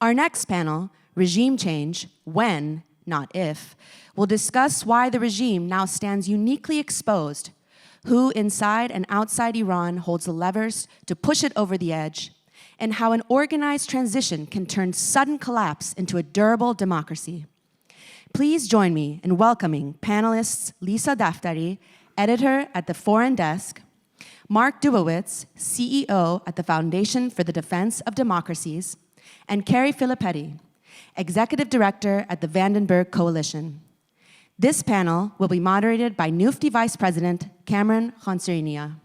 Our next panel, Regime Change, When, Not If, will discuss why the regime now stands uniquely exposed, who inside and outside Iran holds the levers to push it over the edge, and how an organized transition can turn sudden collapse into a durable democracy. Please join me in welcoming panelists Lisa Daftari, editor at the Foreign Desk, Mark Dubowitz, CEO at the Foundation for the Defense of Democracies, and Carrie Filipetti, executive director at the Vandenberg Coalition. This panel will be moderated by Nufti Vice President Cameron Khansarinia.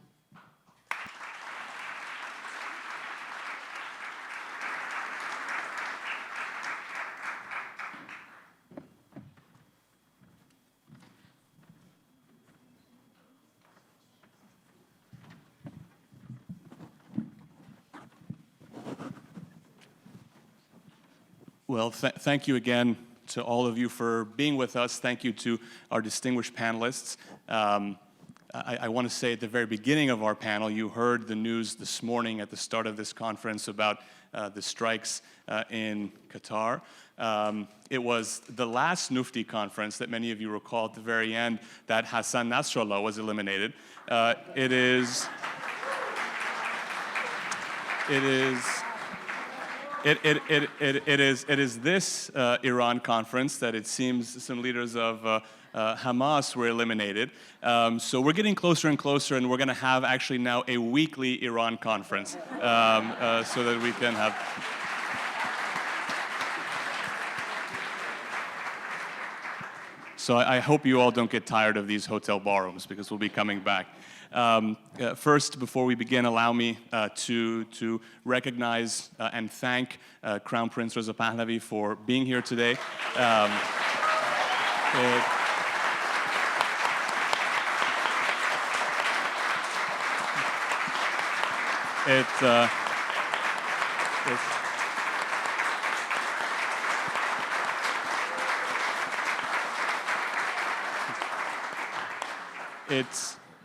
Well, thank you again to all of you for being with us. Thank you to our distinguished panelists. I want to say at the very beginning of our panel, you heard the news this morning at the start of this conference about the strikes in Qatar. It was the last Nufti conference that many of you recall at the very end that Hassan Nasrallah was eliminated. It is this Iran conference that it seems some leaders of Hamas were eliminated. So we're getting closer and closer, and we're going to have actually now a weekly Iran conference so that we can have. So I hope you all don't get tired of these hotel ballrooms because we'll be coming back. First, before we begin, allow me to recognize and thank Crown Prince Reza Pahlavi for being here today.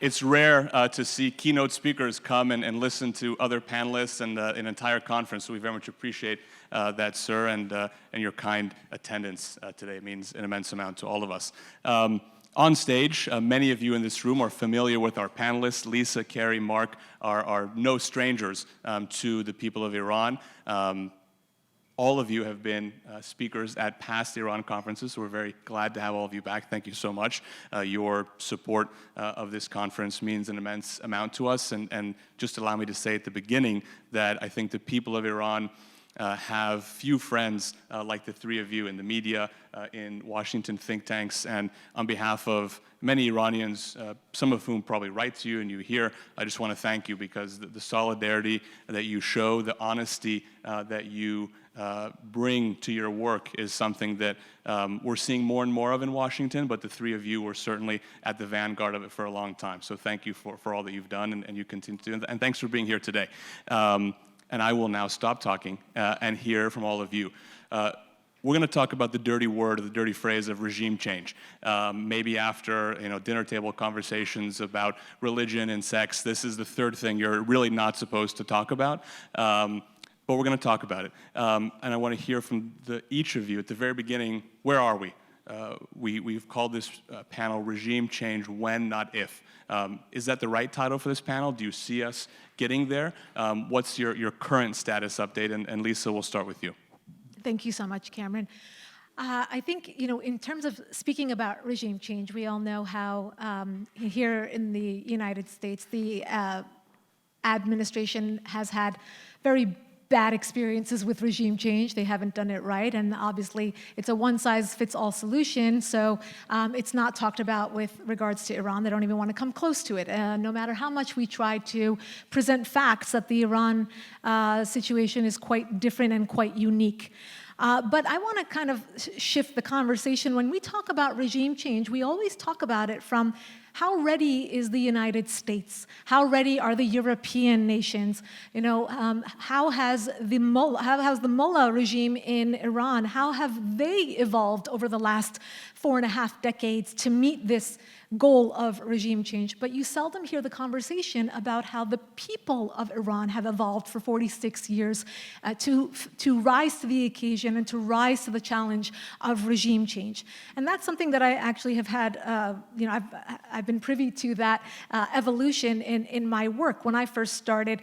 It's rare to see keynote speakers come and listen to other panelists and an entire conference, so we very much appreciate that, sir, and your kind attendance today. It means an immense amount to all of us. On stage, many of you in this room are familiar with our panelists. Lisa, Carrie, Mark are no strangers to the people of Iran. All of you have been speakers at past Iran conferences, so we're very glad to have all of you back. Thank you so much. Your support of this conference means an immense amount to us, and just allow me to say at the beginning that I think the people of Iran have few friends like the three of you in the media, in Washington think tanks, and on behalf of many Iranians, some of whom probably write to you and you hear, I just want to thank you because the solidarity that you show, the honesty that you bring to your work is something that we're seeing more and more of in Washington, but the three of you were certainly at the vanguard of it for a long time. So thank you for all that you've done and you continue to do, and thanks for being here today. And I will now stop talking and hear from all of you. We're going to talk about the dirty word, or the dirty phrase of regime change. Maybe after dinner table conversations about religion and sex, this is the third thing you're really not supposed to talk about. But we're going to talk about it. And I want to hear from each of you at the very beginning, where are we? We've called this panel Regime Change When, Not If. Is that the right title for this panel? Do you see us getting there? What's your current status update? And Lisa, we'll start with you. Thank you so much, Cameron. I think, in terms of speaking about regime change, we all know how here in the United States, the administration has had very bad experiences with regime change. They haven't done it right, and obviously it's a one-size-fits-all solution, so it's not talked about with regards to Iran. They don't even want to come close to it. No matter how much we try to present facts that the Iran situation is quite different and quite unique. But I want to kind of shift the conversation. When we talk about regime change, we always talk about it from how ready is the United States? How ready are the European nations? How has the mullah regime in Iran, how have they evolved over the last 4.5 decades to meet this goal of regime change, but you seldom hear the conversation about how the people of Iran have evolved for 46 years to rise to the occasion and to rise to the challenge of regime change. And that's something that I actually have had, I've been privy to that evolution in my work. When I first started,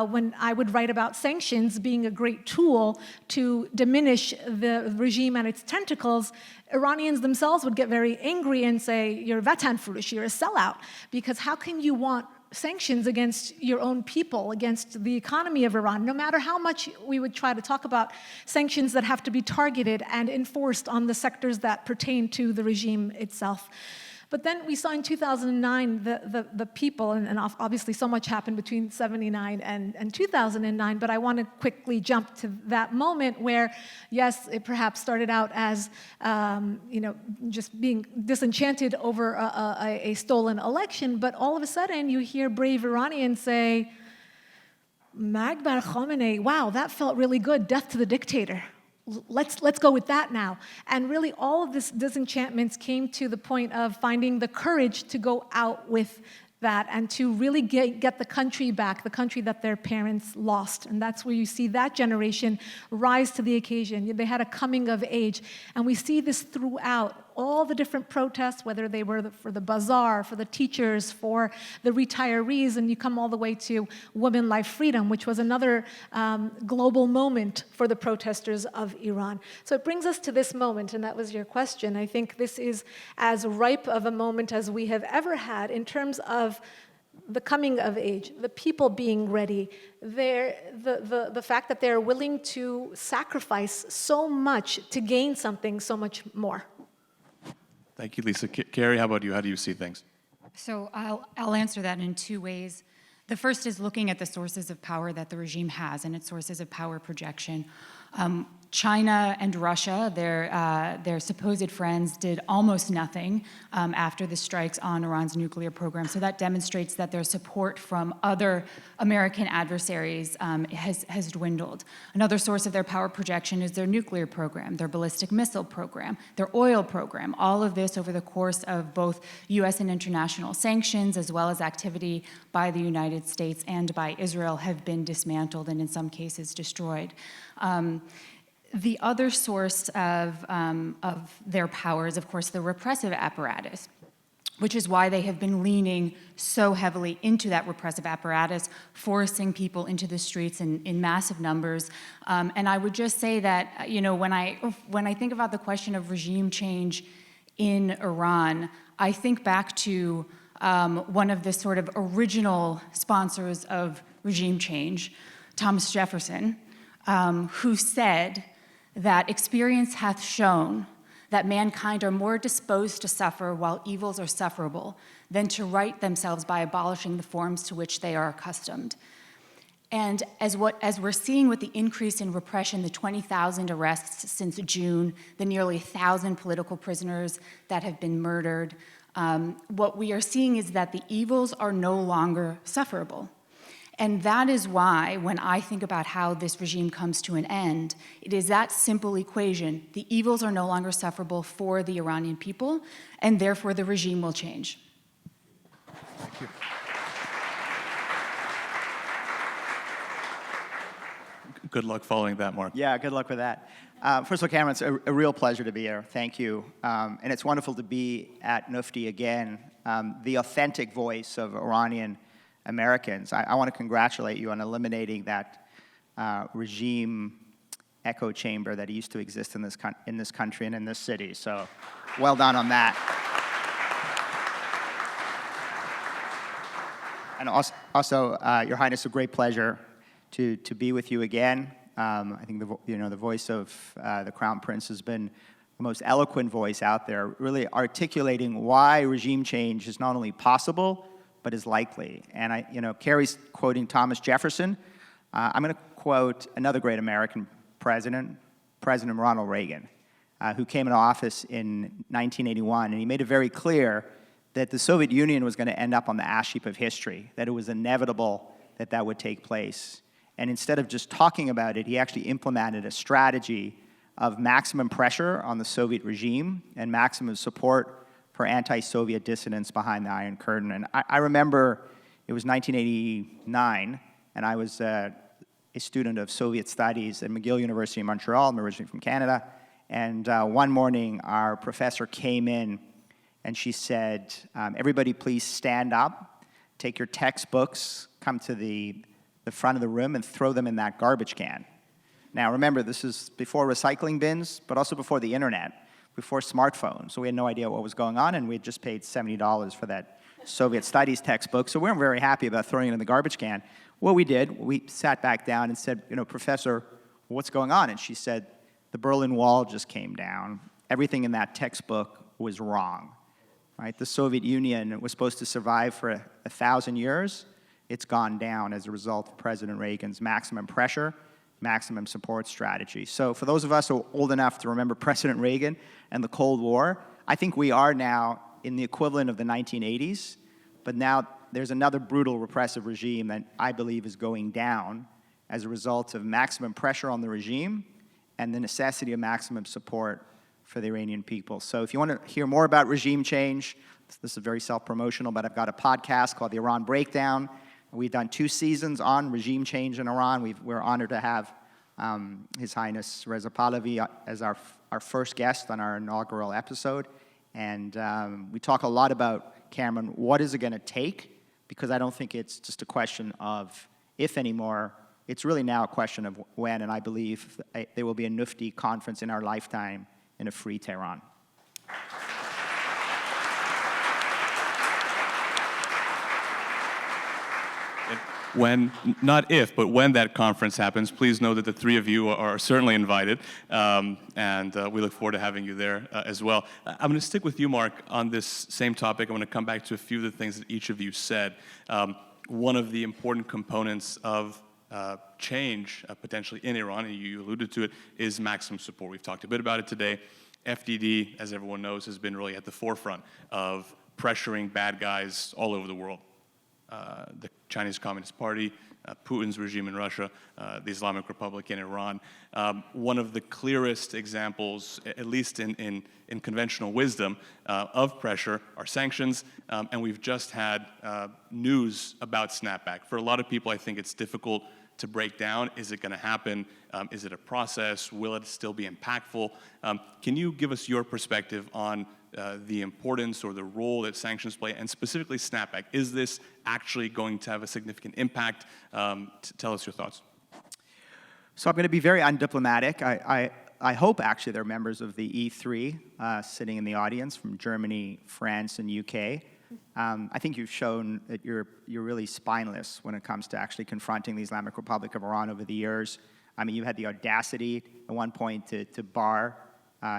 when I would write about sanctions being a great tool to diminish the regime and its tentacles, Iranians themselves would get very angry and say, you're vatan furush, you're a sellout, because how can you want sanctions against your own people, against the economy of Iran, no matter how much we would try to talk about sanctions that have to be targeted and enforced on the sectors that pertain to the regime itself. But then we saw in 2009 the people, and obviously so much happened between 79 and 2009, but I want to quickly jump to that moment where, yes, it perhaps started out as, just being disenchanted over a stolen election, but all of a sudden you hear brave Iranians say, Marg bar Khamenei, wow, that felt really good, death to the dictator. Let's go with that now. And really all of this disenchantments came to the point of finding the courage to go out with that and to really get the country back, the country that their parents lost. And that's where you see that generation rise to the occasion. They had a coming of age. And we see this throughout all the different protests, whether they were for the bazaar, for the teachers, for the retirees, and you come all the way to Women, Life, Freedom, which was another global moment for the protesters of Iran. So it brings us to this moment, and that was your question. I think this is as ripe of a moment as we have ever had in terms of the coming of age, the people being ready, the fact that they're willing to sacrifice so much to gain something so much more. Thank you, Lisa. Carrie, how about you? How do you see things? So I'll answer that in two ways. The first is looking at the sources of power that the regime has and its sources of power projection. China and Russia, their supposed friends, did almost nothing after the strikes on Iran's nuclear program. So that demonstrates that their support from other American adversaries has dwindled. Another source of their power projection is their nuclear program, their ballistic missile program, their oil program. All of this over the course of both U.S. and international sanctions, as well as activity by the United States and by Israel, have been dismantled and in some cases destroyed. The other source of their power is, of course, the repressive apparatus, which is why they have been leaning so heavily into that repressive apparatus, forcing people into the streets in massive numbers. And I would just say that, when I think about the question of regime change in Iran, I think back to one of the sort of original sponsors of regime change, Thomas Jefferson, who said that experience hath shown that mankind are more disposed to suffer while evils are sufferable than to right themselves by abolishing the forms to which they are accustomed. And as we're seeing with the increase in repression, the 20,000 arrests since June, the nearly 1,000 political prisoners that have been murdered, what we are seeing is that the evils are no longer sufferable. And that is why, when I think about how this regime comes to an end, it is that simple equation. The evils are no longer sufferable for the Iranian people, and therefore the regime will change. Thank you. Good luck following that, Mark. Yeah, good luck with that. First of all, Cameron, it's a real pleasure to be here. Thank you. And it's wonderful to be at Nufti again, the authentic voice of Iranian Americans. I want to congratulate you on eliminating that regime echo chamber that used to exist in this country and in this city. So well done on that. And also Your Highness, a great pleasure to be with you again. I think the voice of the Crown Prince has been the most eloquent voice out there, really articulating why regime change is not only possible, but is likely. And Carrie's quoting Thomas Jefferson. I'm going to quote another great American president, President Ronald Reagan, who came into office in 1981, and he made it very clear that the Soviet Union was going to end up on the ash heap of history, that it was inevitable that that would take place. And instead of just talking about it, he actually implemented a strategy of maximum pressure on the Soviet regime and maximum support for anti-Soviet dissidents behind the Iron Curtain. And I remember it was 1989, and I was a student of Soviet studies at McGill University in Montreal. I'm originally from Canada. And one morning, our professor came in, and she said, everybody please stand up, take your textbooks, come to the front of the room, and throw them in that garbage can. Now, remember, this is before recycling bins, but also before the internet, before smartphones. So we had no idea what was going on, and we had just paid $70 for that Soviet studies textbook, so we weren't very happy about throwing it in the garbage can. What we did, we sat back down and said, Professor, what's going on? And she said, the Berlin Wall just came down. Everything in that textbook was wrong. Right? The Soviet Union was supposed to survive for 1,000 years. It's gone down as a result of President Reagan's maximum pressure, maximum support strategy. So for those of us who are old enough to remember President Reagan and the Cold War, I think we are now in the equivalent of the 1980s, but now there's another brutal repressive regime that I believe is going down as a result of maximum pressure on the regime and the necessity of maximum support for the Iranian people. So if you want to hear more about regime change, this is very self-promotional, but I've got a podcast called The Iran Breakdown. We've done 2 seasons on regime change in Iran. We're honored to have His Highness Reza Pahlavi as our first guest on our inaugural episode. And we talk a lot about, Cameron, what is it going to take? Because I don't think it's just a question of if anymore. It's really now a question of when, and I believe there will be a Nufti conference in our lifetime in a free Tehran. When, not if, but when that conference happens, please know that the 3 of you are certainly invited, and we look forward to having you there as well. I'm going to stick with you, Mark, on this same topic. I'm going to come back to a few of the things that each of you said. One of the important components of change, potentially in Iran, and you alluded to it, is maximum support. We've talked a bit about it today. FDD, as everyone knows, has been really at the forefront of pressuring bad guys all over the world. The Chinese Communist Party, Putin's regime in Russia, the Islamic Republic in Iran. One of the clearest examples, at least in conventional wisdom, of pressure are sanctions, and we've just had news about snapback. For a lot of people, I think it's difficult to break down. Is it going to happen? Is it a process? Will it still be impactful? Can you give us your perspective on the importance or the role that sanctions play, and specifically snapback? Is this actually going to have a significant impact? Tell us your thoughts. So I'm going to be very undiplomatic. I hope actually there are members of the E3 sitting in the audience from Germany, France, and UK. I think you've shown that you're really spineless when it comes to actually confronting the Islamic Republic of Iran over the years. I mean, you had the audacity at one point to bar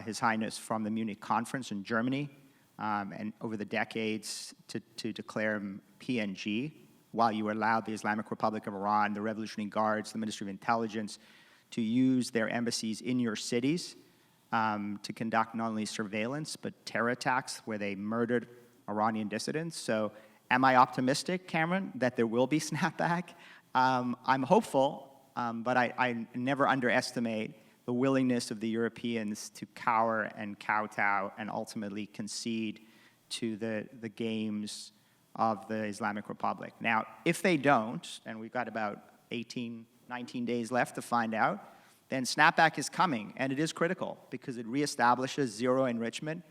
His Highness from the Munich conference in Germany, and over the decades to declare him PNG, while you allowed the Islamic Republic of Iran, the Revolutionary Guards, the Ministry of Intelligence, to use their embassies in your cities to conduct not only surveillance, but terror attacks where they murdered Iranian dissidents. So am I optimistic, Cameron, that there will be snapback? I'm hopeful, but I never underestimate the willingness of the Europeans to cower and kowtow and ultimately concede to the games of the Islamic Republic. Now, if they don't, and we've got about 19 days left to find out, then snapback is coming, and it is critical because it reestablishes zero enrichment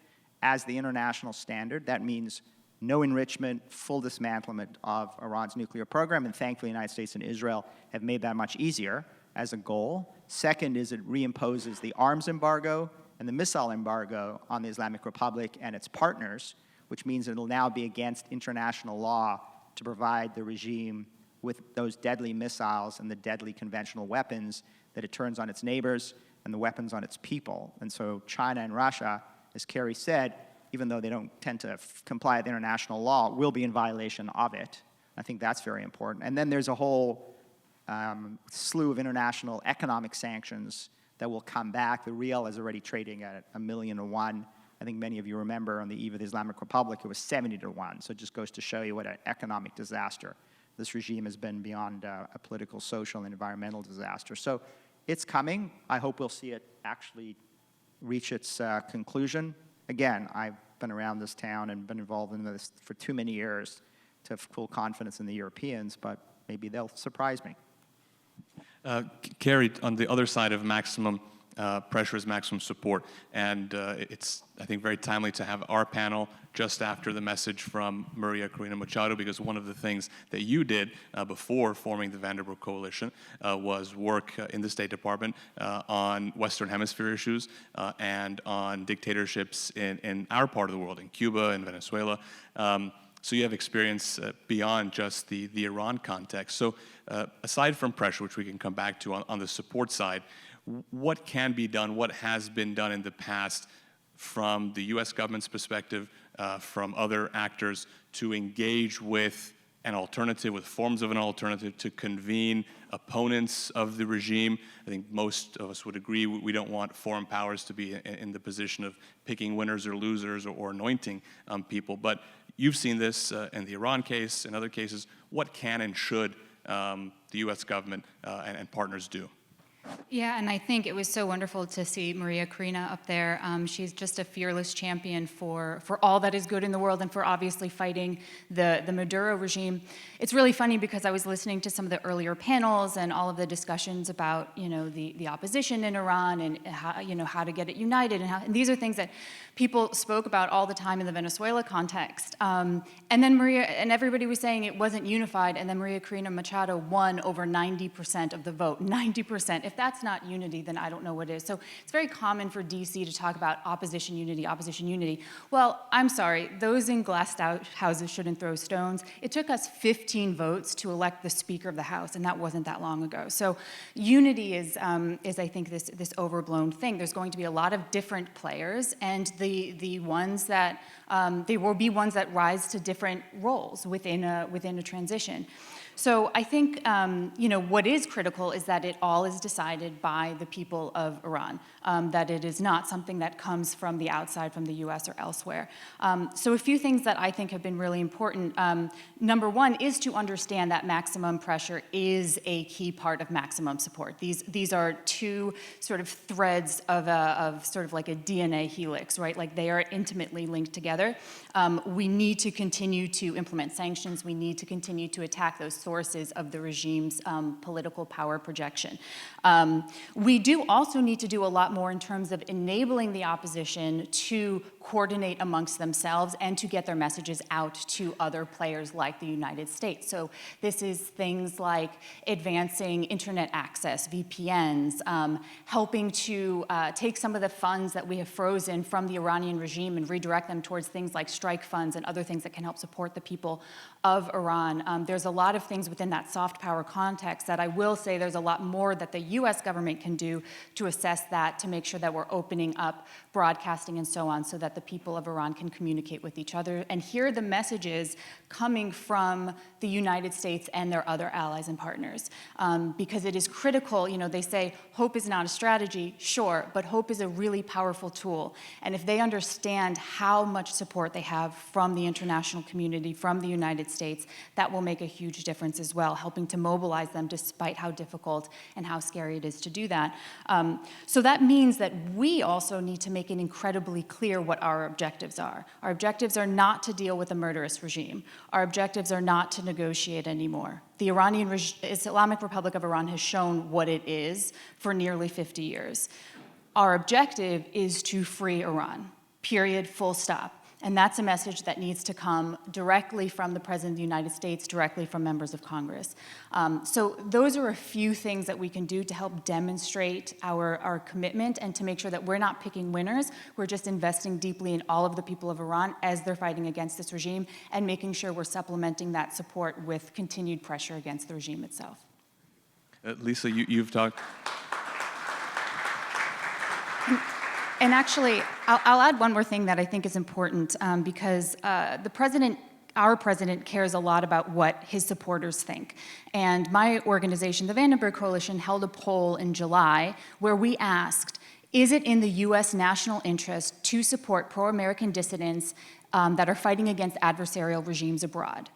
as the international standard. That means no enrichment, full dismantlement of Iran's nuclear program, and thankfully the United States and Israel have made that much easier as a goal. Second is it reimposes the arms embargo and the missile embargo on the Islamic Republic and its partners, which means it'll now be against international law to provide the regime with those deadly missiles and the deadly conventional weapons that it turns on its neighbors and the weapons on its people. And so China and Russia, as Carrie said, even though they don't tend to comply with international law, will be in violation of it. I think that's very important. And then there's a whole slew of international economic sanctions that will come back. The rial is already trading at 1,000,000 to 1. I think many of you remember on the eve of the Islamic Republic, it was 70 to 1. So it just goes to show you what an economic disaster this regime has been beyond a political, social, and environmental disaster. So it's coming. I hope we'll see it actually reach its conclusion. Again, been around this town and been involved in this for too many years to have full confidence in the Europeans, but maybe they'll surprise me. Carrie, on the other side of maximum pressure is maximum support, and it's, I think, very timely to have our panel just after the message from Maria Corina Machado, because one of the things that you did before forming the Vanderbilt Coalition was work in the State Department on Western Hemisphere issues and on dictatorships in our part of the world, in Cuba and Venezuela. So you have experience beyond just the Iran context. So aside from pressure, which we can come back to on the support side, what can be done, what has been done in the past from the US government's perspective, from other actors, to engage with an alternative, with forms of an alternative, to convene opponents of the regime? I think most of us would agree we don't want foreign powers to be in the position of picking winners or losers or anointing people. But you've seen this in the Iran case, in other cases. What can and should the US government and partners do? Yeah, and I think it was so wonderful to see Maria Corina up there. She's just a fearless champion for all that is good in the world and for obviously fighting the Maduro regime. It's really funny because I was listening to some of the earlier panels and all of the discussions about, you know, the opposition in Iran and how, you know, how to get it united, and these are things that people spoke about all the time in the Venezuela context. And then everybody was saying it wasn't unified, and then Maria Corina Machado won over 90% of the vote. 90%. If that's not unity, then I don't know what is. So it's very common for DC to talk about opposition unity, opposition unity. Well, I'm sorry, those in glassed out houses shouldn't throw stones. It took us 15 votes to elect the Speaker of the House, and that wasn't that long ago. So unity is I think, this overblown thing. There's going to be a lot of different players, and the ones that, there will be ones that rise to different roles within a transition. So I think, you know, what is critical is that it all is decided by the people of Iran, that it is not something that comes from the outside, from the US or elsewhere. So a few things that I think have been really important. Number one is to understand that maximum pressure is a key part of maximum support. These are two sort of threads of sort of like a DNA helix, right? Like they are intimately linked together. We need to continue to implement sanctions. We need to continue to attack those sources of the regime's political power projection. We do also need to do a lot more in terms of enabling the opposition to coordinate amongst themselves and to get their messages out to other players like the United States. So this is things like advancing internet access, VPNs, helping to take some of the funds that we have frozen from the Iranian regime and redirect them towards things like strike funds and other things that can help support the people of Iran. There's a lot of things within that soft power context that I will say there's a lot more that the US government can do to assess that, to make sure that we're opening up broadcasting and so on, so that the people of Iran can communicate with each other and hear the messages coming from the United States and their other allies and partners. Because it is critical, you know, they say hope is not a strategy, sure, but hope is a really powerful tool. And if they understand how much support they have from the international community, from the United States, that will make a huge difference as well, helping to mobilize them despite how difficult and how scary it is to do that. So that means that we also need to make it incredibly clear what our objectives are. Our objectives are not to deal with a murderous regime. Our objectives are not to negotiate anymore. The Islamic Republic of Iran has shown what it is for nearly 50 years. Our objective is to free Iran, period, full stop. And that's a message that needs to come directly from the President of the United States, directly from members of Congress. So those are a few things that we can do to help demonstrate our commitment and to make sure that we're not picking winners. We're just investing deeply in all of the people of Iran as they're fighting against this regime and making sure we're supplementing that support with continued pressure against the regime itself. Lisa, you've talked... And actually, I'll add one more thing that I think is important because our president cares a lot about what his supporters think. And my organization, the Vandenberg Coalition, held a poll in July where we asked, is it in the US national interest to support pro-American dissidents that are fighting against adversarial regimes abroad?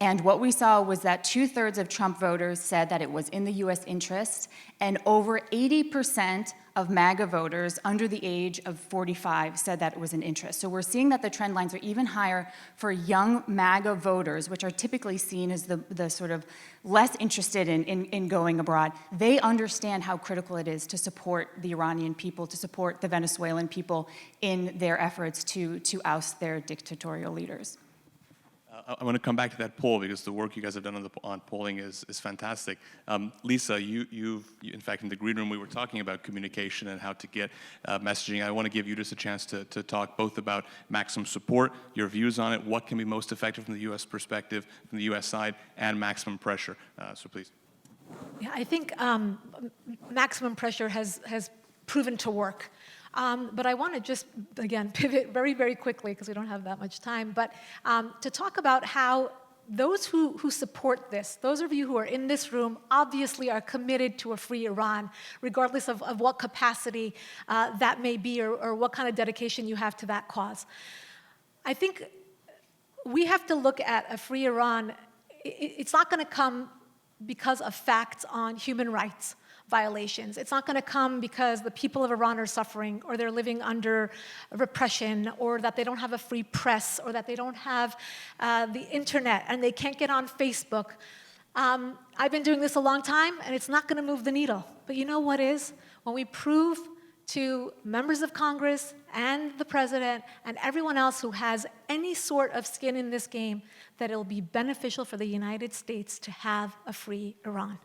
And what we saw was that 2/3 of Trump voters said that it was in the US interest, and over 80% of MAGA voters under the age of 45 said that it was an interest. So we're seeing that the trend lines are even higher for young MAGA voters, which are typically seen as the sort of less interested in going abroad. They understand how critical it is to support the Iranian people, to support the Venezuelan people in their efforts to oust their dictatorial leaders. I want to come back to that poll because the work you guys have done on polling is fantastic. Lisa, you've, in fact, in the green room, we were talking about communication and how to get messaging. I want to give you just a chance to talk both about maximum support, your views on it, what can be most effective from the U.S. perspective, from the U.S. side, and maximum pressure. So please. Yeah, I think maximum pressure has proven to work. But I want to just, again, pivot very, very quickly because we don't have that much time, but to talk about how those who support this, those of you who are in this room, obviously are committed to a free Iran, regardless of what capacity that may be or what kind of dedication you have to that cause. I think we have to look at a free Iran. It's not going to come because of facts on human rights violations. It's not going to come because the people of Iran are suffering or they're living under repression or that they don't have a free press or that they don't have the internet and they can't get on Facebook. I've been doing this a long time and it's not going to move the needle. But you know what is? When we prove to members of Congress and the president and everyone else who has any sort of skin in this game that it'll be beneficial for the United States to have a free Iran.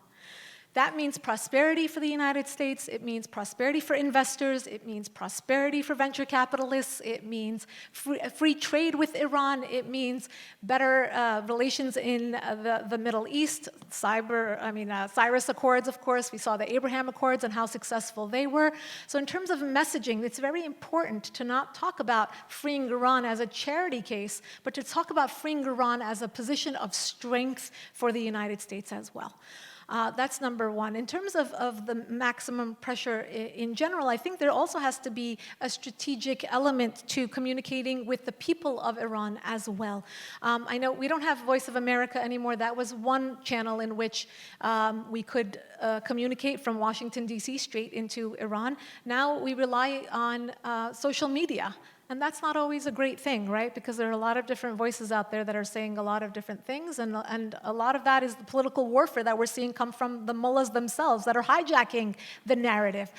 That means prosperity for the United States. It means prosperity for investors. It means prosperity for venture capitalists. It means free trade with Iran. It means better relations in the Middle East. Cyrus Accords, of course. We saw the Abraham Accords and how successful they were. So in terms of messaging, it's very important to not talk about freeing Iran as a charity case, but to talk about freeing Iran as a position of strength for the United States as well. That's number one. In terms of the maximum pressure in general, I think there also has to be a strategic element to communicating with the people of Iran as well. I know we don't have Voice of America anymore. That was one channel in which we could communicate from Washington, D.C. straight into Iran. Now we rely on social media. And that's not always a great thing, right? Because there are a lot of different voices out there that are saying a lot of different things, and a lot of that is the political warfare that we're seeing come from the mullahs themselves that are hijacking the narrative.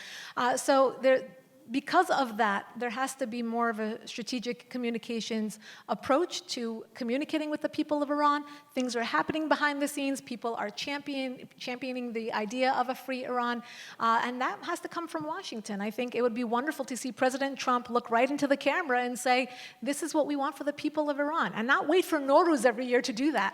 Because of that, there has to be more of a strategic communications approach to communicating with the people of Iran. Things are happening behind the scenes. People are championing the idea of a free Iran, and that has to come from Washington. I think it would be wonderful to see President Trump look right into the camera and say, this is what we want for the people of Iran, and not wait for Nowruz every year to do that.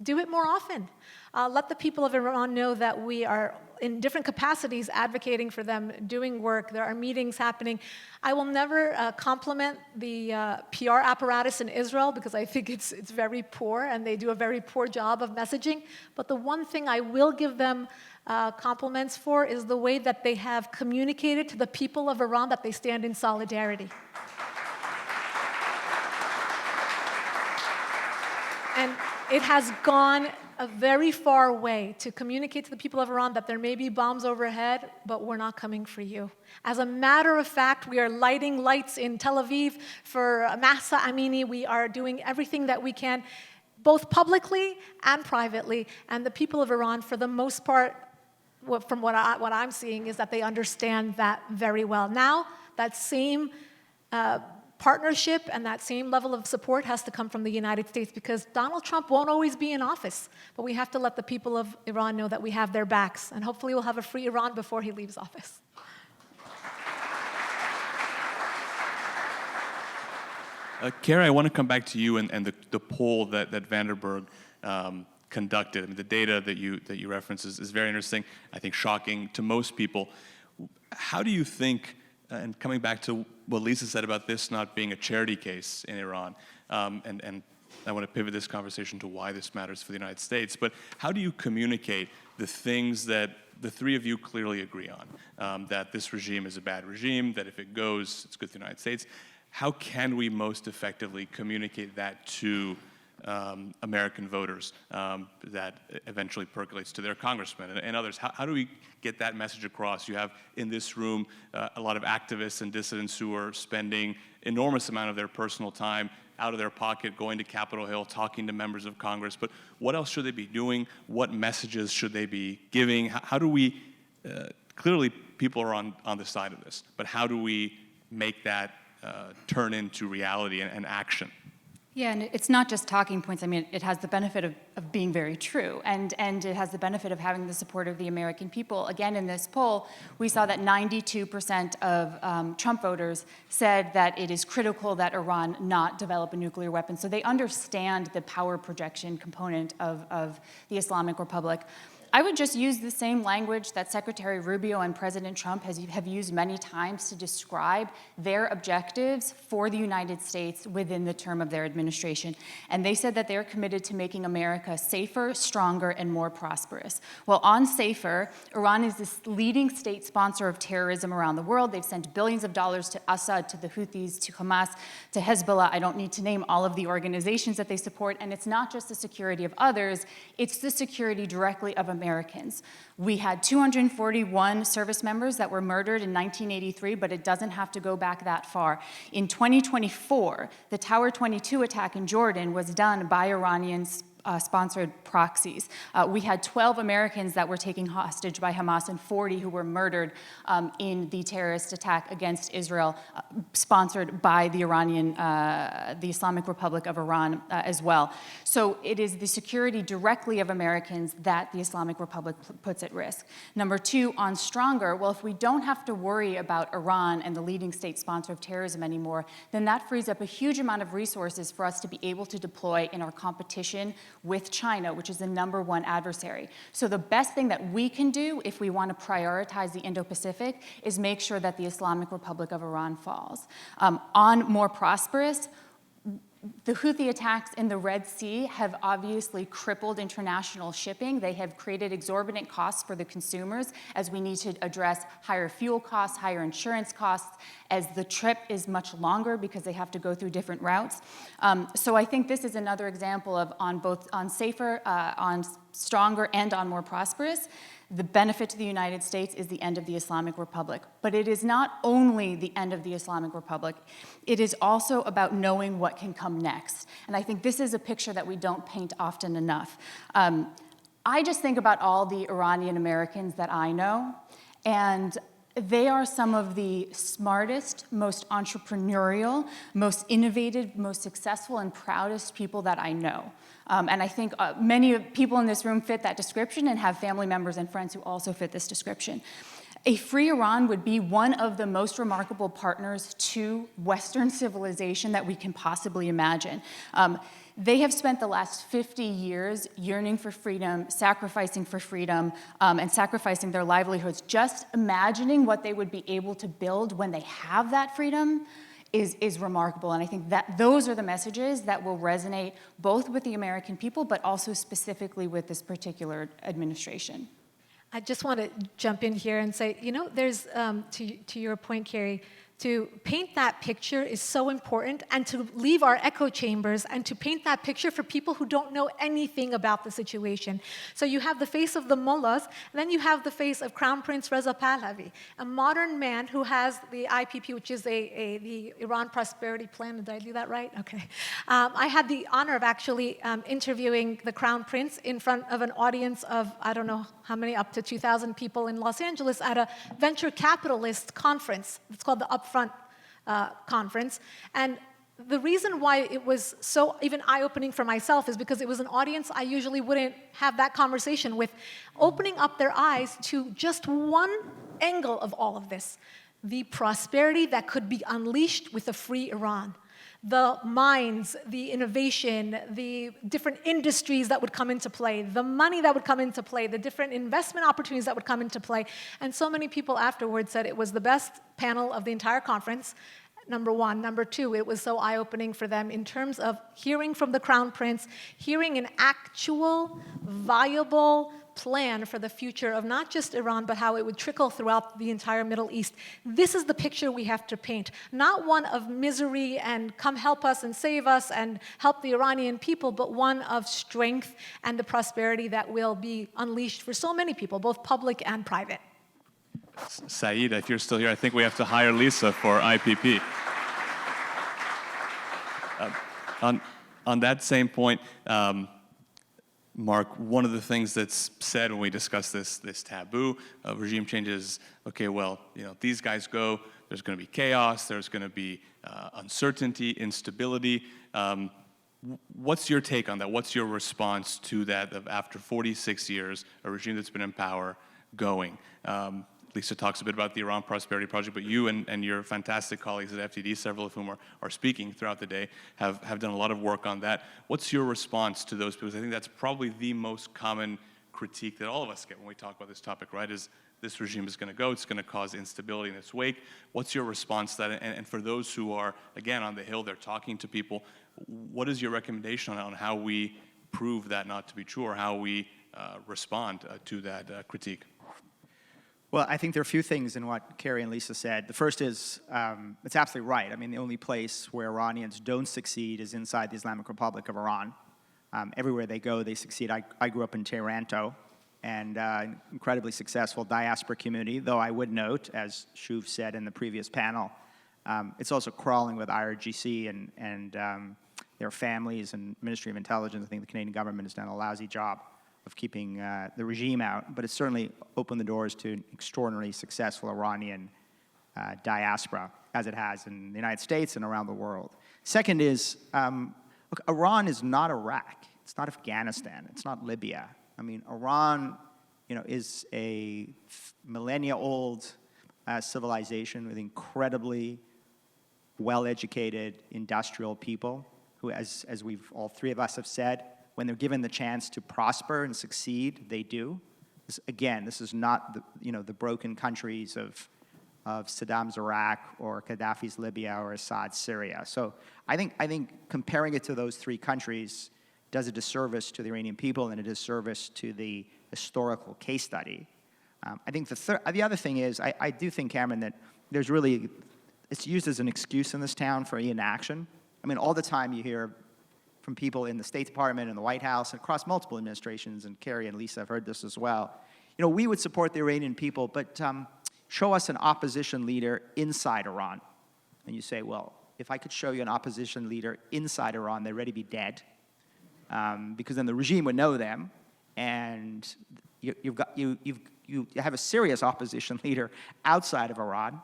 Do it more often. Let the people of Iran know that we are in different capacities advocating for them, doing work. There are meetings happening. I will never compliment the PR apparatus in Israel because I think it's very poor and they do a very poor job of messaging. But the one thing I will give them compliments for is the way that they have communicated to the people of Iran that they stand in solidarity. And it has gone a very far way to communicate to the people of Iran that there may be bombs overhead, but we're not coming for you. As a matter of fact, we are lighting lights in Tel Aviv for Mahsa Amini. We are doing everything that we can, both publicly and privately. And the people of Iran, for the most part, from what I'm seeing, is that they understand that very well. Now, that same partnership and that same level of support has to come from the United States because Donald Trump won't always be in office. But we have to let the people of Iran know that we have their backs. And hopefully we'll have a free Iran before he leaves office. Carrie, I want to come back to you and the poll that Vanderberg conducted. I mean, the data that you reference is very interesting, I think shocking to most people. How do you think, and coming back to what Lisa said about this not being a charity case in Iran, and I want to pivot this conversation to why this matters for the United States, but how do you communicate the things that the three of you clearly agree on, that this regime is a bad regime, that if it goes, it's good for the United States? How can we most effectively communicate that to American voters that eventually percolates to their congressmen and others. How do we get that message across? You have in this room a lot of activists and dissidents who are spending enormous amount of their personal time out of their pocket, going to Capitol Hill, talking to members of Congress. But what else should they be doing? What messages should they be giving? How do we, clearly people are on the side of this, but how do we make that turn into reality and action? Yeah, and it's not just talking points. I mean, it has the benefit of being very true, and it has the benefit of having the support of the American people. Again, in this poll, we saw that 92% of Trump voters said that it is critical that Iran not develop a nuclear weapon. So they understand the power projection component of the Islamic Republic. I would just use the same language that Secretary Rubio and President Trump have used many times to describe their objectives for the United States within the term of their administration. And they said that they're committed to making America safer, stronger, and more prosperous. Well, on safer, Iran is this leading state sponsor of terrorism around the world. They've sent billions of dollars to Assad, to the Houthis, to Hamas, to Hezbollah. I don't need to name all of the organizations that they support. And it's not just the security of others, it's the security directly of Americans. We had 241 service members that were murdered in 1983, but it doesn't have to go back that far. In 2024, the Tower 22 attack in Jordan was done by Iranians sponsored proxies. We had 12 Americans that were taken hostage by Hamas and 40 who were murdered in the terrorist attack against Israel, sponsored by the Islamic Republic of Iran as well. So it is the security directly of Americans that the Islamic Republic puts at risk. Number two, on stronger, well, if we don't have to worry about Iran and the leading state sponsor of terrorism anymore, then that frees up a huge amount of resources for us to be able to deploy in our competition with China, which is the #1 adversary. So the best thing that we can do if we want to prioritize the Indo-Pacific is make sure that the Islamic Republic of Iran falls. On more prosperous, the Houthi attacks in the Red Sea have obviously crippled international shipping. They have created exorbitant costs for the consumers as we need to address higher fuel costs, higher insurance costs, as the trip is much longer because they have to go through different routes. So I think this is another example of on safer, on stronger, and on more prosperous. The benefit to the United States is the end of the Islamic Republic. But it is not only the end of the Islamic Republic, it is also about knowing what can come next. And I think this is a picture that we don't paint often enough. I just think about all the Iranian Americans that I know, and they are some of the smartest, most entrepreneurial, most innovative, most successful, and proudest people that I know. And I think many people in this room fit that description and have family members and friends who also fit this description. A free Iran would be one of the most remarkable partners to Western civilization that we can possibly imagine. They have spent the last 50 years yearning for freedom, sacrificing for freedom, and sacrificing their livelihoods. Just imagining what they would be able to build when they have that freedom is remarkable. And I think that those are the messages that will resonate both with the American people, but also specifically with this particular administration. I just want to jump in here and say, you know, there's, to your point, Carrie, to paint that picture is so important, and to leave our echo chambers and to paint that picture for people who don't know anything about the situation. So you have the face of the mullahs, and then you have the face of Crown Prince Reza Pahlavi, a modern man who has the IPP, which is the Iran Prosperity Plan. Did I do that right? Okay. I had the honor of actually interviewing the Crown Prince in front of an audience of, I don't know how many, up to 2,000 people in Los Angeles at a venture capitalist conference. It's called the Upfront Conference. And the reason why it was so even eye-opening for myself is because it was an audience I usually wouldn't have that conversation with, opening up their eyes to just one angle of all of this: the prosperity that could be unleashed with a free Iran. The minds, the innovation, the different industries that would come into play, the money that would come into play, the different investment opportunities that would come into play. And so many people afterwards said it was the best panel of the entire conference, number one. Number two, it was so eye-opening for them in terms of hearing from the Crown Prince, hearing an actual, viable, plan for the future of not just Iran, but how it would trickle throughout the entire Middle East. This is the picture we have to paint, not one of misery and come help us and save us and help the Iranian people, but one of strength and the prosperity that will be unleashed for so many people, both public and private. Saeed, if you're still here, I think we have to hire Lisa for IPP. On that same point, Mark, one of the things that's said when we discuss this taboo of regime changes, okay, well, these guys go, there's going to be chaos, there's going to be uncertainty, instability. What's your take on that? What's your response to that of after 46 years, a regime that's been in power going? Lisa talks a bit about the Iran Prosperity Project, but you and your fantastic colleagues at FTD, several of whom are speaking throughout the day, have done a lot of work on that. What's your response to those? Because I think that's probably the most common critique that all of us get when we talk about this topic, right? Is this regime is going to go, it's going to cause instability in its wake. What's your response to that? And for those who are, again, on the Hill, they're talking to people, what is your recommendation on how we prove that not to be true, or how we respond to that critique? Well, I think there are a few things in what Carrie and Lisa said. The first is, it's absolutely right. I mean, the only place where Iranians don't succeed is inside the Islamic Republic of Iran. Everywhere they go, they succeed. I grew up in Taranto, and incredibly successful diaspora community, though I would note, as Shuv said in the previous panel, it's also crawling with IRGC and their families and Ministry of Intelligence. I think the Canadian government has done a lousy job of keeping the regime out, but it's certainly opened the doors to an extraordinarily successful Iranian diaspora, as it has in the United States and around the world. Second is, look, Iran is not Iraq. It's not Afghanistan. It's not Libya. I mean, Iran, is a millennia-old civilization with incredibly well-educated industrial people who, as all three of us have said, when they're given the chance to prosper and succeed, they do. This is not the broken countries of Saddam's Iraq or Gaddafi's Libya or Assad's Syria. So I think comparing it to those three countries does a disservice to the Iranian people and a disservice to the historical case study. I think the other thing is, I do think, Cameron, that it's used as an excuse in this town for inaction. I mean, all the time you hear from people in the State Department and the White House and across multiple administrations, and Carrie and Lisa have heard this as well. We would support the Iranian people, but show us an opposition leader inside Iran. And you say, well, if I could show you an opposition leader inside Iran, they'd already be dead, because then the regime would know them, and you have a serious opposition leader outside of Iran,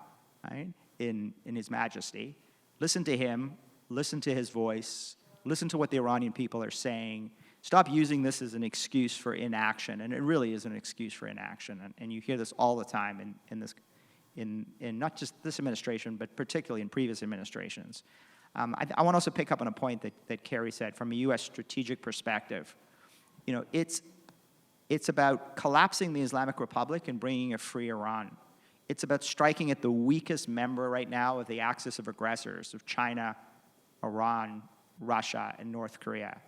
right? In His Majesty. Listen to him, listen to his voice, listen to what the Iranian people are saying. Stop using this as an excuse for inaction, and it really is an excuse for inaction. And you hear this all the time in not just this administration, but particularly in previous administrations. I want to also pick up on a point that Carrie said from a U.S. strategic perspective. It's about collapsing the Islamic Republic and bringing a free Iran. It's about striking at the weakest member right now of the axis of aggressors, of China, Iran, Russia, and North Korea.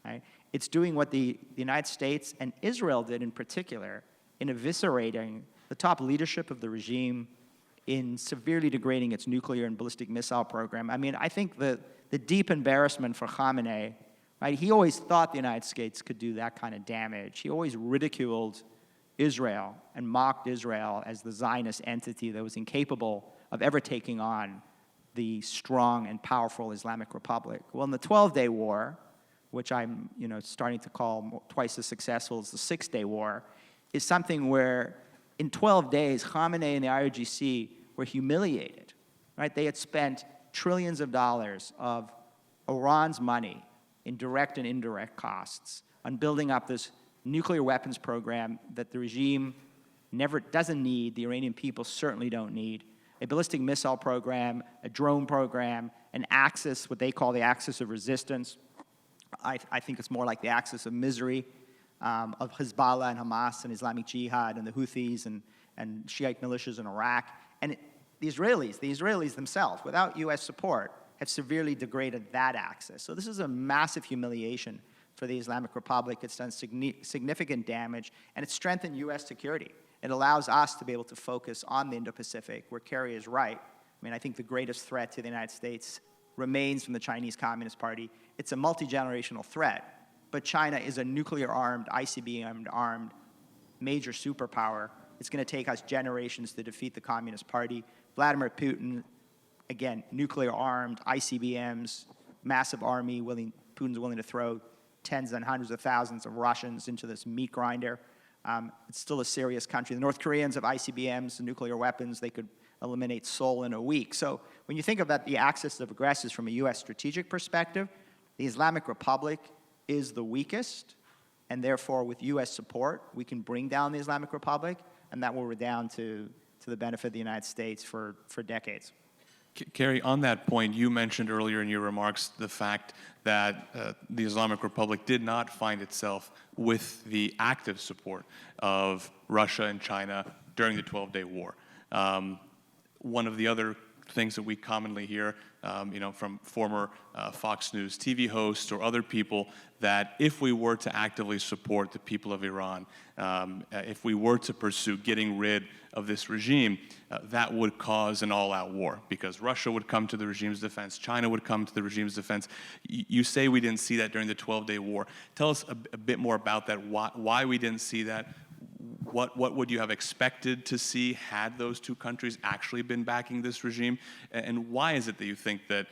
Right? It's doing what the United States and Israel did in particular in eviscerating the top leadership of the regime, in severely degrading its nuclear and ballistic missile program. I mean, I think the deep embarrassment for Khamenei, right? He always thought the United States could do that kind of damage. He always ridiculed Israel and mocked Israel as the Zionist entity that was incapable of ever taking on the strong and powerful Islamic Republic. Well, in the 12-Day War, which I'm starting to call twice as successful as the 6-Day War, is something where in 12 days, Khamenei and the IRGC were humiliated. Right? They had spent trillions of dollars of Iran's money in direct and indirect costs on building up this nuclear weapons program that the regime never doesn't need, the Iranian people certainly don't need, a ballistic missile program, a drone program, an axis, what they call the axis of resistance. I think it's more like the axis of misery of Hezbollah and Hamas and Islamic Jihad and the Houthis and Shiite militias in Iraq. And the Israelis themselves, without U.S. support, have severely degraded that axis. So this is a massive humiliation for the Islamic Republic. It's done significant damage, and it's strengthened U.S. security. It allows us to be able to focus on the Indo-Pacific, where Carrie is right. I mean, I think the greatest threat to the United States remains from the Chinese Communist Party. It's a multi-generational threat, but China is a nuclear-armed, ICBM-armed major superpower. It's going to take us generations to defeat the Communist Party. Vladimir Putin, again, nuclear-armed, ICBMs, massive army, Putin's willing to throw tens and hundreds of thousands of Russians into this meat grinder. It's still a serious country. The North Koreans have ICBMs, nuclear weapons. They could eliminate Seoul in a week. So when you think about the axis of aggressors from a U.S. strategic perspective, the Islamic Republic is the weakest, and therefore with U.S. support, we can bring down the Islamic Republic, and that will redound to the benefit of the United States for decades. Carrie, on that point, you mentioned earlier in your remarks the fact that the Islamic Republic did not find itself with the active support of Russia and China during the 12-day war. One of the other things that we commonly hear, from former Fox News TV hosts or other people, that if we were to actively support the people of Iran, if we were to pursue getting rid of this regime, that would cause an all-out war, because Russia would come to the regime's defense, China would come to the regime's defense. You say we didn't see that during the 12-day war. Tell us a bit more about that, why we didn't see that. What would you have expected to see had those two countries actually been backing this regime? And why is it that you think that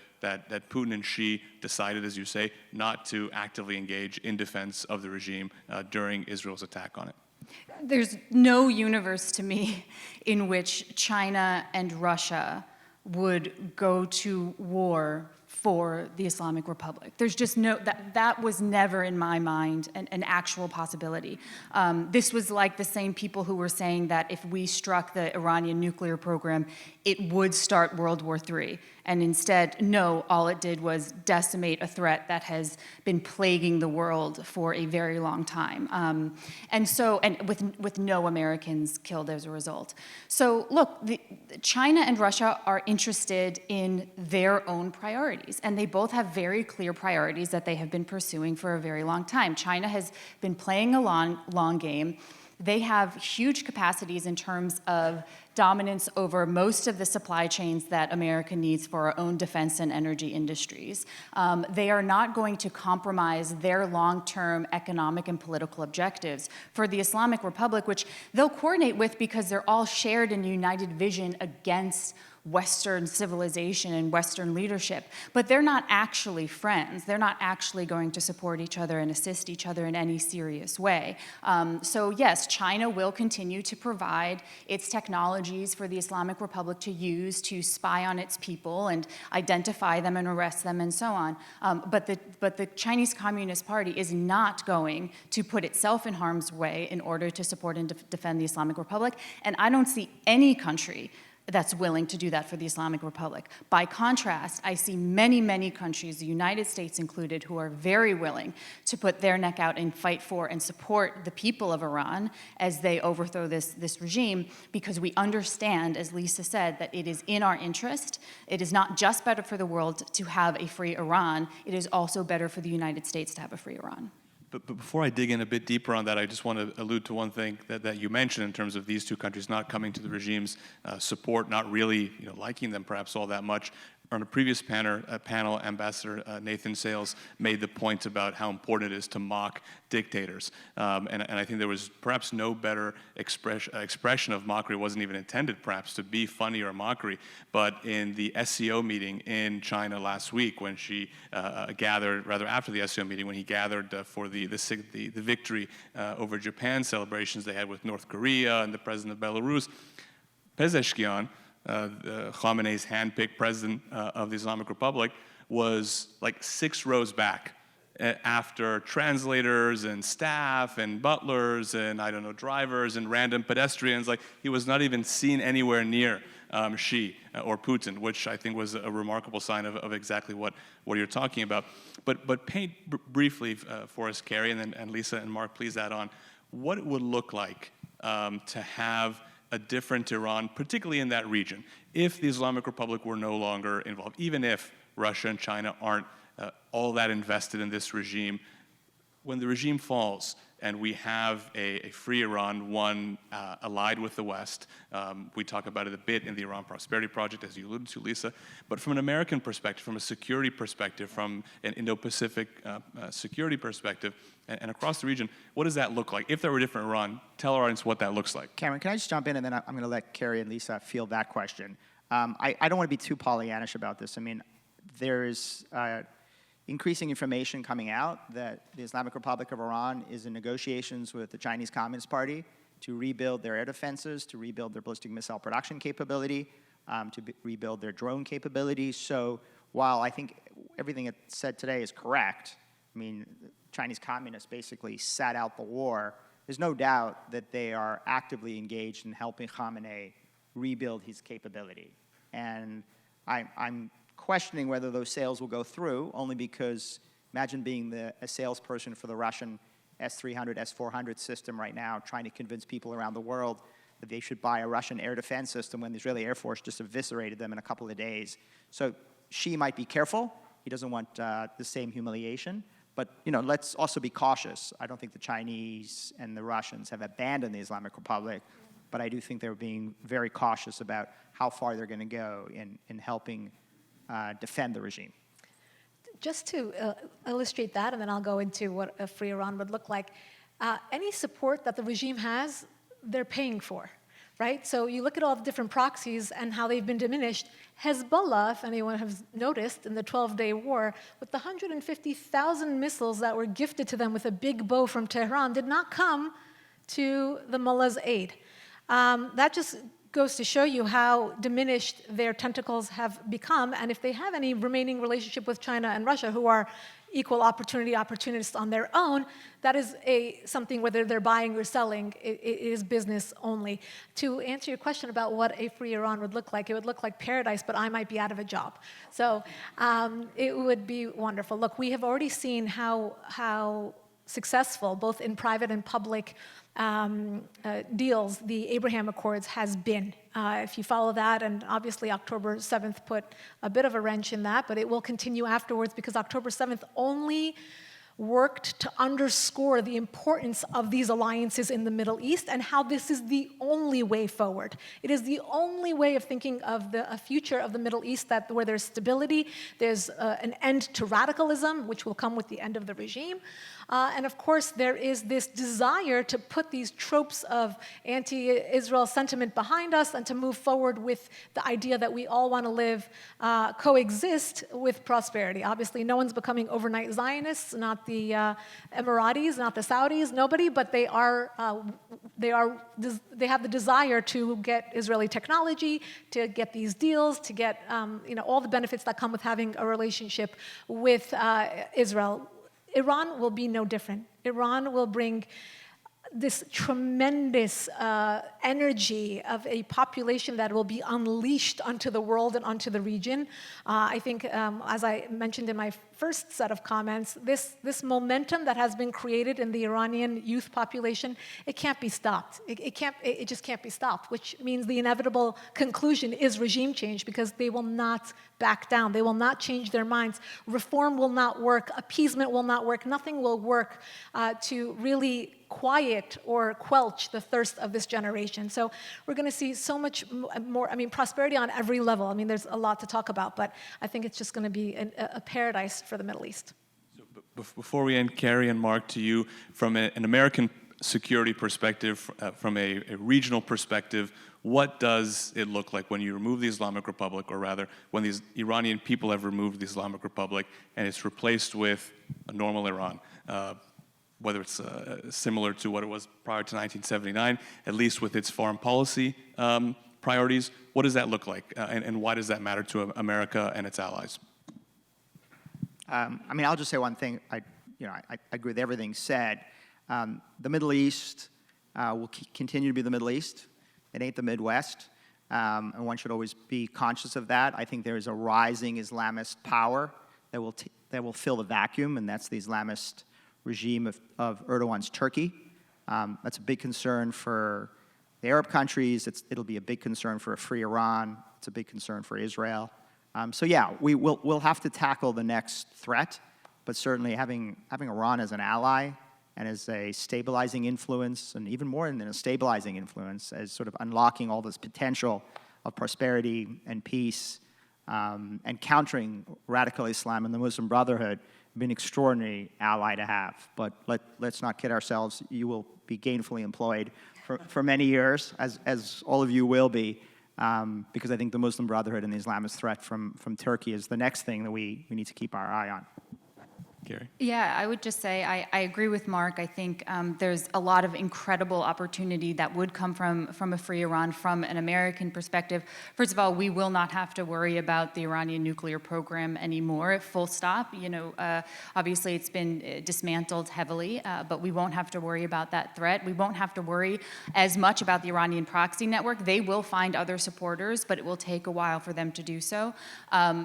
Putin and Xi decided, as you say, not to actively engage in defense of the regime during Israel's attack on it? There's no universe to me in which China and Russia would go to war for the Islamic Republic. There's just that was never in my mind an actual possibility. This was like the same people who were saying that if we struck the Iranian nuclear program, it would start World War III. And instead, no, all it did was decimate a threat that has been plaguing the world for a very long time. And with no Americans killed as a result. So look, China and Russia are interested in their own priorities, and they both have very clear priorities that they have been pursuing for a very long time. China has been playing a long game. They have huge capacities in terms of dominance over most of the supply chains that America needs for our own defense and energy industries. They are not going to compromise their long-term economic and political objectives. For the Islamic Republic, which they'll coordinate with because they're all shared in a united vision against Western civilization and Western leadership, but they're not actually friends. They're not actually going to support each other and assist each other in any serious way. So yes, China will continue to provide its technologies for the Islamic Republic to use to spy on its people and identify them and arrest them and so on. But the Chinese Communist Party is not going to put itself in harm's way in order to support and defend the Islamic Republic. And I don't see any country that's willing to do that for the Islamic Republic. By contrast, I see many, many countries, the United States included, who are very willing to put their neck out and fight for and support the people of Iran as they overthrow this regime, because we understand, as Lisa said, that it is in our interest. It is not just better for the world to have a free Iran, it is also better for the United States to have a free Iran. But before I dig in a bit deeper on that, I just want to allude to one thing that you mentioned in terms of these two countries not coming to the regime's support, not really liking them perhaps all that much. On a previous panel, Ambassador Nathan Sales made the point about how important it is to mock dictators. And I think there was perhaps no better expression of mockery. It wasn't even intended perhaps to be funny or mockery. But in the SCO meeting in China last week, when she gathered, rather after the SCO meeting, when he gathered for the victory over Japan celebrations they had with North Korea and the president of Belarus, Pezeshkian, Khamenei's hand-picked president of the Islamic Republic, was like 6 rows back after translators and staff and butlers and, drivers and random pedestrians. Like, he was not even seen anywhere near Xi or Putin, which I think was a remarkable sign of exactly what you're talking about. But paint briefly for us, Carrie, and Lisa and Mark, please add on, what it would look like to have a different Iran, particularly in that region, if the Islamic Republic were no longer involved, even if Russia and China aren't all that invested in this regime. when the regime falls and we have a free Iran, one allied with the West, we talk about it a bit in the Iran Prosperity Project, as you alluded to, Lisa, but from an American perspective, from a security perspective, from an Indo-Pacific security perspective, and across the region, what does that look like? If there were a different Iran, tell our audience what that looks like. Cameron, can I just jump in, and then I'm going to let Carrie and Lisa field that question. I don't want to be too Pollyannish about this. I mean, there's increasing information coming out that the Islamic Republic of Iran is in negotiations with the Chinese Communist Party to rebuild their air defenses, to rebuild their ballistic missile production capability, rebuild their drone capabilities. So while I think everything it's said today is correct, I mean, Chinese communists basically sat out the war. There's no doubt that they are actively engaged in helping Khamenei rebuild his capability. And I'm questioning whether those sales will go through, only because imagine being a salesperson for the Russian S-300, S-400 system right now, trying to convince people around the world that they should buy a Russian air defense system when the Israeli Air Force just eviscerated them in a couple of days. So Xi might be careful. He doesn't want the same humiliation. But let's also be cautious. I don't think the Chinese and the Russians have abandoned the Islamic Republic, but I do think they're being very cautious about how far they're going to go in helping defend the regime. Just to illustrate that, and then I'll go into what a free Iran would look like. Any support that the regime has, they're paying for, right? So you look at all the different proxies and how they've been diminished. Hezbollah, if anyone has noticed, in the 12-day war, with the 150,000 missiles that were gifted to them with a big bow from Tehran, did not come to the mullah's aid. That just goes to show you how diminished their tentacles have become, and if they have any remaining relationship with China and Russia, who are equal opportunists on their own, that is something, whether they're buying or selling, it is business only. To answer your question about what a free Iran would look like, it would look like paradise, but I might be out of a job. So it would be wonderful. Look, we have already seen how successful, both in private and public deals, the Abraham Accords has been. If you follow that, and obviously October 7th put a bit of a wrench in that, but it will continue afterwards, because October 7th only worked to underscore the importance of these alliances in the Middle East and how this is the only way forward. It is the only way of thinking of a future of the Middle East where there's stability, there's an end to radicalism, which will come with the end of the regime. And of course, there is this desire to put these tropes of anti-Israel sentiment behind us and to move forward with the idea that we all want to live, coexist with prosperity. Obviously, no one's becoming overnight Zionists, not the Emiratis, not the Saudis, nobody, but they have the desire to get Israeli technology, to get these deals, to get all the benefits that come with having a relationship with Israel. Iran will be no different. Iran will bring this tremendous energy of a population that will be unleashed onto the world and onto the region. I think, as I mentioned in my first set of comments, this momentum that has been created in the Iranian youth population, it can't be stopped. It just can't be stopped, which means the inevitable conclusion is regime change, because they will not back down. They will not change their minds. Reform will not work. Appeasement will not work. Nothing will work to really quiet or quelch the thirst of this generation. So we're going to see so much more, prosperity on every level. There's a lot to talk about, but I think it's just going to be a paradise for the Middle East. So before we end, Carrie and Mark, to you, from an American security perspective, from a regional perspective, what does it look like when you remove the Islamic Republic, or rather, when these Iranian people have removed the Islamic Republic and it's replaced with a normal Iran? Whether it's similar to what it was prior to 1979, at least with its foreign policy priorities, what does that look like, and why does that matter to America and its allies? I'll just say one thing. I agree with everything said. The Middle East will continue to be the Middle East. It ain't the Midwest, and one should always be conscious of that. I think there is a rising Islamist power that will fill the vacuum, and that's the Islamist regime of Erdogan's Turkey. That's a big concern for the Arab countries. It'll be a big concern for a free Iran. It's a big concern for Israel. We'll have to tackle the next threat. but certainly having Iran as an ally and as a stabilizing influence, and even more than a stabilizing influence, as sort of unlocking all this potential of prosperity and peace, and countering radical Islam and the Muslim Brotherhood, be an extraordinary ally to have. But let's not kid ourselves. You will be gainfully employed for many years, as all of you will be, because I think the Muslim Brotherhood and the Islamist threat from Turkey is the next thing that we need to keep our eye on. Carrie? Yeah, I would just say I agree with Mark. I think there's a lot of incredible opportunity that would come from a free Iran from an American perspective. First of all, we will not have to worry about the Iranian nuclear program anymore, full stop. Obviously it's been dismantled heavily, but we won't have to worry about that threat. We won't have to worry as much about the Iranian proxy network. They will find other supporters, but it will take a while for them to do so.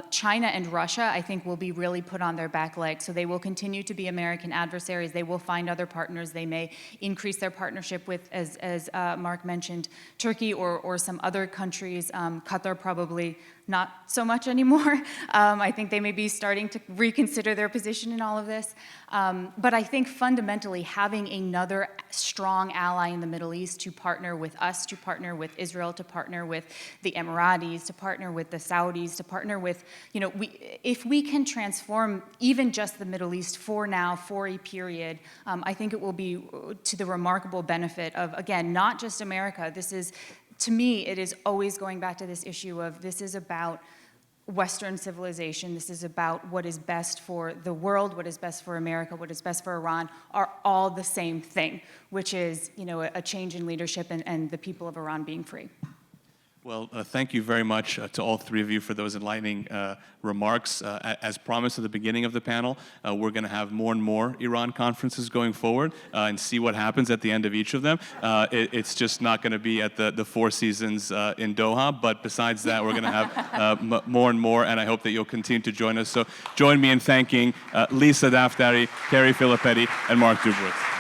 China and Russia, I think, will be really put on their back legs. So they will continue to be American adversaries. They will find other partners. They may increase their partnership with, as Mark mentioned, Turkey or some other countries. Qatar probably not so much anymore. I think they may be starting to reconsider their position in all of this. But I think fundamentally having another strong ally in the Middle East to partner with us, to partner with Israel, to partner with the Emiratis, to partner with the Saudis, to partner with, if we can transform even just the Middle East for now, for a period, I think it will be to the remarkable benefit of, again, not just America. To me, it is always going back to this issue of this is about Western civilization. This is about what is best for the world, what is best for America, what is best for Iran are all the same thing, which is, a change in leadership and the people of Iran being free. Well, thank you very much to all three of you for those enlightening remarks. As promised at the beginning of the panel, we're going to have more and more Iran conferences going forward and see what happens at the end of each of them. It's just not going to be at the Four Seasons in Doha, but besides that, we're going to have more and more, and I hope that you'll continue to join us. So join me in thanking Lisa Daftari, Carrie Filipetti, and Mark Dubowitz.